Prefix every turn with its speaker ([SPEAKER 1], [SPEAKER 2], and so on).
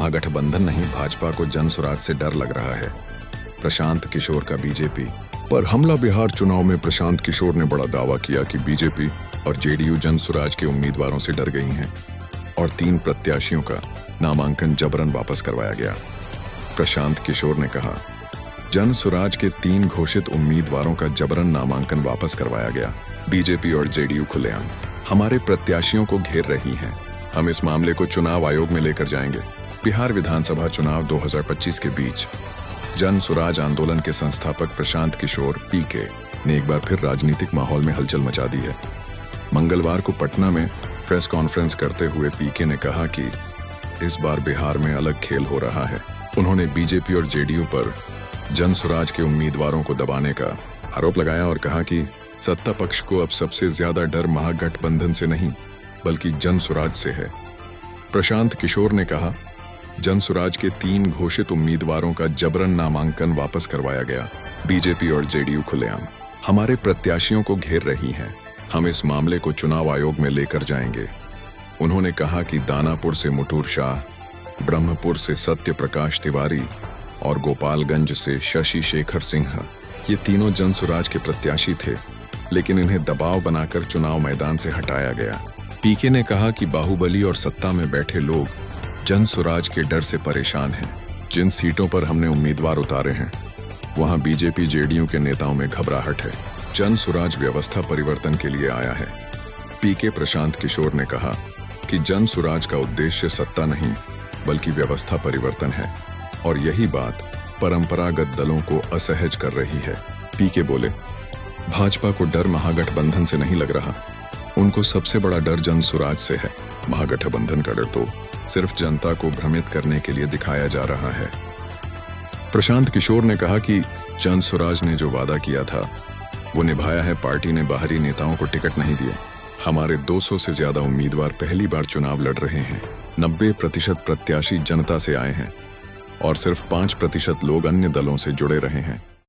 [SPEAKER 1] महागठबंधन नहीं, भाजपा को जनसुराज से डर लग रहा है। प्रशांत किशोर का बीजेपी पर हमला। बिहार चुनाव में प्रशांत किशोर ने बड़ा दावा किया कि बीजेपी और जेडीयू जनसुराज के उम्मीदवारों से डर गई हैं और 3 प्रत्याशियों का नामांकन जबरन वापस करवाया गया। प्रशांत किशोर ने कहा, जनसुराज के 3 घोषित उम्मीदवारों का जबरन नामांकन वापस करवाया गया। बीजेपी और जेडीयू खुलेआम हमारे प्रत्याशियों को घेर रही हैं। हम इस मामले को चुनाव आयोग में लेकर जाएंगे। बिहार विधानसभा चुनाव 2025 के बीच जनसुराज आंदोलन के संस्थापक प्रशांत किशोर पीके ने एक बार फिर राजनीतिक माहौल में हलचल मचा दी है। मंगलवार को पटना में प्रेस कॉन्फ्रेंस करते हुए पीके ने कहा कि इस बार बिहार में अलग खेल हो रहा है। उन्होंने बीजेपी और जेडीयू पर जनसुराज के उम्मीदवारों को दबाने का आरोप लगाया और कहा कि सत्ता पक्ष को अब सबसे ज्यादा डर महागठबंधन से नहीं बल्कि जनसुराज से है। प्रशांत किशोर ने कहा, जनसुराज के 3 घोषित उम्मीदवारों का जबरन नामांकन वापस करवाया गया। बीजेपी और जेडीयू खुलेआम हमारे प्रत्याशियों को घेर रही हैं। हम इस मामले को चुनाव आयोग में लेकर जाएंगे। उन्होंने कहा कि दानापुर से मुटूर शाह, ब्रह्मपुर से सत्य प्रकाश तिवारी और गोपालगंज से शशि शेखर सिंह ये तीनों जनसुराज के प्रत्याशी थे, लेकिन इन्हें दबाव बनाकर चुनाव मैदान से हटाया गया। पीके ने कहा कि बाहुबली और सत्ता में बैठे लोग जनसुराज के डर से परेशान हैं। जिन सीटों पर हमने उम्मीदवार उतारे हैं वहां बीजेपी जेडीयू के नेताओं में घबराहट है। जनसुराज व्यवस्था परिवर्तन के लिए आया है। पीके प्रशांत किशोर ने कहा कि जनसुराज का उद्देश्य सत्ता नहीं बल्कि व्यवस्था परिवर्तन है और यही बात परंपरागत दलों को असहज कर रही है। पीके बोले, भाजपा को डर महागठबंधन से नहीं लग रहा, उनको सबसे बड़ा डर जनसुराज से है। महागठबंधन का डर तो सिर्फ जनता को भ्रमित करने के लिए दिखाया जा रहा है। प्रशांत किशोर ने कहा कि जनसुराज ने जो वादा किया था वो निभाया है। पार्टी ने बाहरी नेताओं को टिकट नहीं दिए। हमारे 200 से ज्यादा उम्मीदवार पहली बार चुनाव लड़ रहे हैं। 90% प्रत्याशी जनता से आए हैं और सिर्फ 5% लोग अन्य दलों से जुड़े रहे हैं।